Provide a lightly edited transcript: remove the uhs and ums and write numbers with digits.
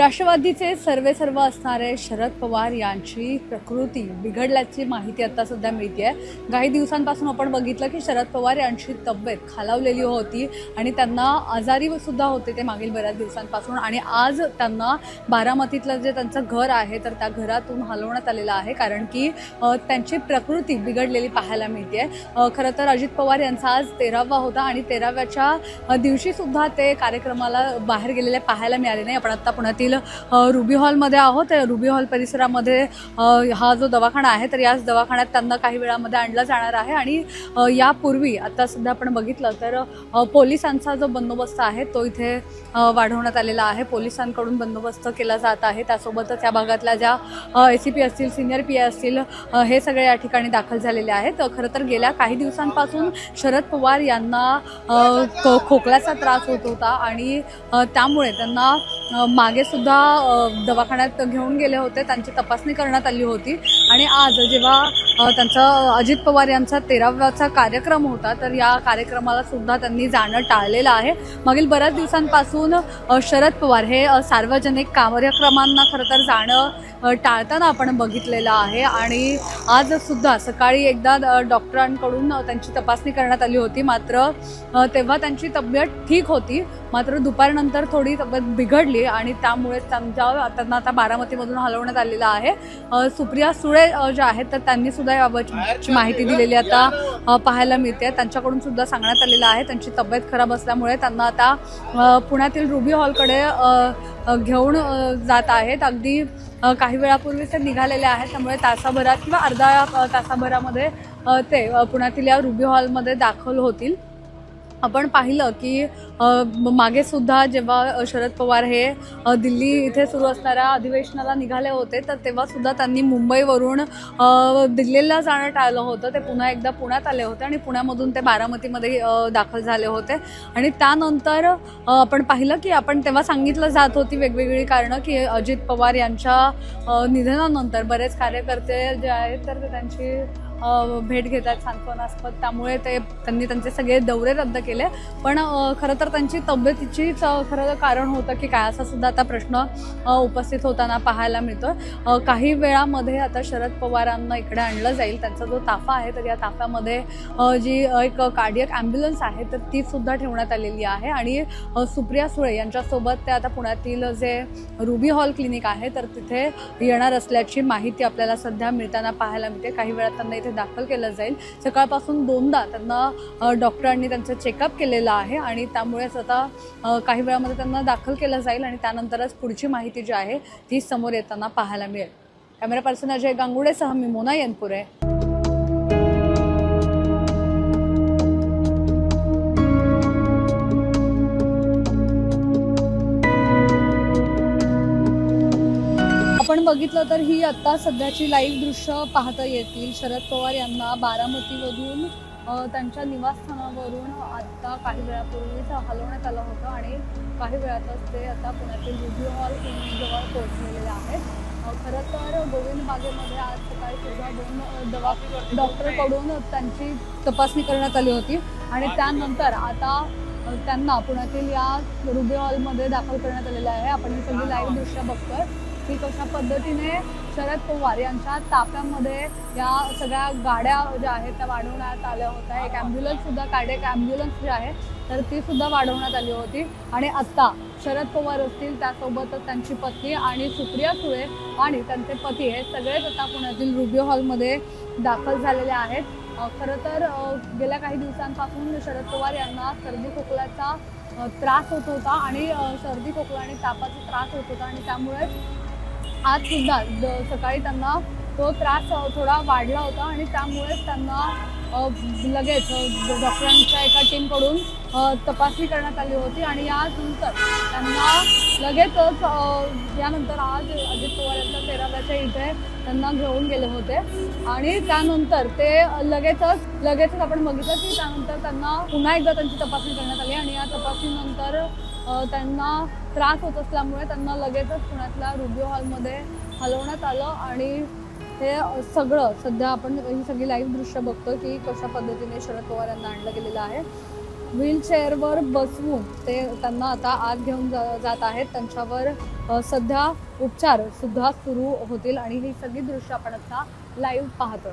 राष्ट्रवादीचे सर्व असणारे शरद पवार यांची प्रकृती बिघडल्याची माहिती आता सध्या मिळते। काही दिवसांपासून आपण बघितलं की शरद पवार यांची तब्येत खालावलेली होती आणि त्यांना आजारी सुद्धा होते ते मागील बऱ्याच दिवसांपासून। आणि आज त्यांना बारामतीतलं जे त्यांचं घर आहे तर त्या घरातून हलवण्यात आलेलं आहे, कारण की त्यांची प्रकृती बिघडलेली पाहायला मिळते। खरं तर अजित पवार यांचा आज 13वा होता आणि 13व्याच्या दिवशी सुद्धा ते कार्यक्रमाला बाहेर गेलेले पाहायला मिळाले नाही। आपण आता पुण्यातील रुबी हॉलमध्ये आहोत। रुबी हॉल परिसरामध्ये हा जो दवाखाना आहे तर याच दवाखान्यात त्यांना काही वेळामध्ये आणलं जाणार आहे। आणि यापूर्वी आता सध्या आपण बघितलं तर पोलिसांचा जो बंदोबस्त आहे तो इथे वाढवण्यात आलेला आहे। पोलिसांकडून बंदोबस्त केला जात आहे। त्यासोबतच या भागातल्या ज्या ACP असतील, सिनियर PI असतील, हे सगळे या ठिकाणी दाखल झालेले आहेत। खरं तर गेल्या काही दिवसांपासून शरद पवार यांना खोकल्याचा त्रास होत होता आणि त्यामुळे त्यांना मागे सुद्धा दवाखान्यात घेऊन गेले होते, त्यांची तपासणी करण्यात आली होती। आणि आज जेव्हा त्यांचा अजित पवार यांचा 13वाचा कार्यक्रम होता तर या कार्यक्रमाला सुद्धा त्यांनी जाणं टाळलेलं आहे। मागील बऱ्याच दिवसांपासून शरद पवार हे सार्वजनिक कार्यक्रमांना खरं तर जाणं टाळताना आपण बघितलेलं आहे। आणि आज सुद्धा सकाळी एकदा डॉक्टरांकडून त्यांची तपासणी करण्यात आली होती, मात्र तेव्हा त्यांची तब्येत ठीक होती, मात्र दुपारनंतर थोडी तब्येत बिघडली आणि त्यामुळे त्यांना आता बारामतीमधून हलवण्यात आलेलं आहे। सुप्रिया सुळे ज्या आहेत तर त्यांनी सुद्धा याबाबतची माहिती दिलेली आता पाहायला मिळते। त्यांच्याकडून सुद्धा सांगण्यात आलेलं आहे त्यांची तब्येत खराब असल्यामुळे त्यांना आता पुण्यातील रुबी हॉलकडे घेऊन जात आहेत। अगदी काही वेळापूर्वी ते निघालेले आहेत, त्यामुळे तासाभरात किंवा अर्धा तासाभरामध्ये ते पुण्यातील या रुबी हॉलमध्ये दाखल होतील। आपण पाहिलं की मागे सुद्धा जेव्हा शरद पवार हे दिल्ली इथे सुरू असणाऱ्या अधिवेशनाला निघाले होते तर तेव्हा सुद्धा त्यांनी मुंबईवरून दिल्लीला जाणं टाळलं होतं। ते पुन्हा एकदा पुण्यात आले होते आणि पुण्यामधून ते बारामतीमध्ये दाखल झाले होते। आणि त्यानंतर आपण पाहिलं की आपण तेव्हा सांगितलं जात होती वेगवेगळी कारणं की अजित पवार यांच्या निधनानंतर बरेच कार्यकर्ते जे आहेत तर ते त्यांची भेट घेतात सांत्वनास्पद, त्यामुळे त्यांनी त्यांचे सगळे दौरे रद्द केले। पण खरं तर त्यांची तब्येतीचीच खरं कारण होतं की काय, असा सुद्धा आता प्रश्न उपस्थित होताना पाहायला मिळतो। काही वेळामध्ये आता शरद पवारांना इकडे आणलं जाईल, त्यांचा जो ताफा आहे तर या ताफ्यामध्ये जी एक कार्डियक ॲम्ब्युलन्स आहे तर ती सुद्धा ठेवण्यात आलेली आहे। आणि सुप्रिया सुळे यांच्यासोबत ते आता पुण्यातील जे रुबी हॉल क्लिनिक आहे तर तिथे येणार असल्याची माहिती आपल्याला सध्या मिळताना पाहायला मिळते। काही वेळात त्यांना इथे दाखल केलं जाईल। सकाळपासून 2दा त्यांना डॉक्टरांनी त्यांचं चेकअप केलेलं आहे आणि त्यामुळेच आता काही वेळामध्ये त्यांना दाखल केलं जाईल आणि त्यानंतरच पुढची माहिती जी आहे ती समोर येताना पाहायला मिळेल। कॅमेरा पर्सन अजय गांगुडेसह मी मोना येनपुरे। आपण बघितलं तर ही आता सध्याची लाईव्ह दृश्य पाहता येतील। शरद पवार यांना बारामतीमधून त्यांच्या निवासस्थानावरून आता काही वेळापूर्वीच हलवण्यात आलं होतं आणि काही वेळातच ते आता पुण्यातील रुबी हॉल जवळ पोहोचलेले आहेत। खरं तर गोविंद बागेमध्ये आज सकाळी सुद्धा 2 डॉक्टरकडून त्यांची तपासणी करण्यात आली होती आणि त्यानंतर आता त्यांना पुण्यातील या रुबी हॉलमध्ये दाखल करण्यात आलेलं आहे। आपण ही सगळी लाईव्ह दृश्य बघतोय की कशा पद्धतीने शरद पवार यांच्या ताफ्यामध्ये या सगळ्या गाड्या ज्या आहेत त्या वाढवण्यात आल्या होत्या। एक ॲम्ब्युलन्ससुद्धा, कार्डियक ॲम्ब्युलन्स जी आहे तर ती सुद्धा वाढवण्यात आली होती। आणि आत्ता शरद पवार असतील, त्यासोबतच त्यांची पत्नी आणि सुप्रिया सुळे आणि त्यांचे पती हे सगळेच आता पुण्यातील रुबी हॉलमध्ये दाखल झालेले आहेत। खरं तर गेल्या काही दिवसांपासून शरद पवार यांना सर्दी खोकल्याचा त्रास होत होता आणि सर्दी खोकला आणि तापाचा त्रास होत होता आणि त्यामुळे आज सुद्धा सकाळी त्यांना तो त्रास थोडा वाढला होता आणि त्यामुळेच त्यांना लगेच डॉक्टरांच्या एका टीमकडून तपासणी करण्यात आली होती। आणि यानंतर त्यांना लगेचच यानंतर आज अजित पवार यांच्या 13व्याच्या इथे त्यांना घेऊन गेले होते आणि त्यानंतर ते लगेचच आपण बघितलं की त्यानंतर त्यांना पुन्हा एकदा त्यांची तपासणी करण्यात आली आणि या तपासणीनंतर त्यांना त्रास होत असल्यामुळे त्यांना लगेचच पुण्यातल्या रुबी हॉलमध्ये हलवण्यात आलं। आणि हे सगळं सध्या आपण ही सगळी लाईव्ह दृश्य बघतो की कशा पद्धतीने शरद पवार यांना आणलं गेलेलं आहे। व्हीलचेअरवर बसवून त्यांना आता आत घेऊन जात आहेत. त्यांच्यावर सध्या उपचार सुद्धा सुरू होतील आणि ही सगळी दृश्य आपण आता लाईव्ह पाहतोय.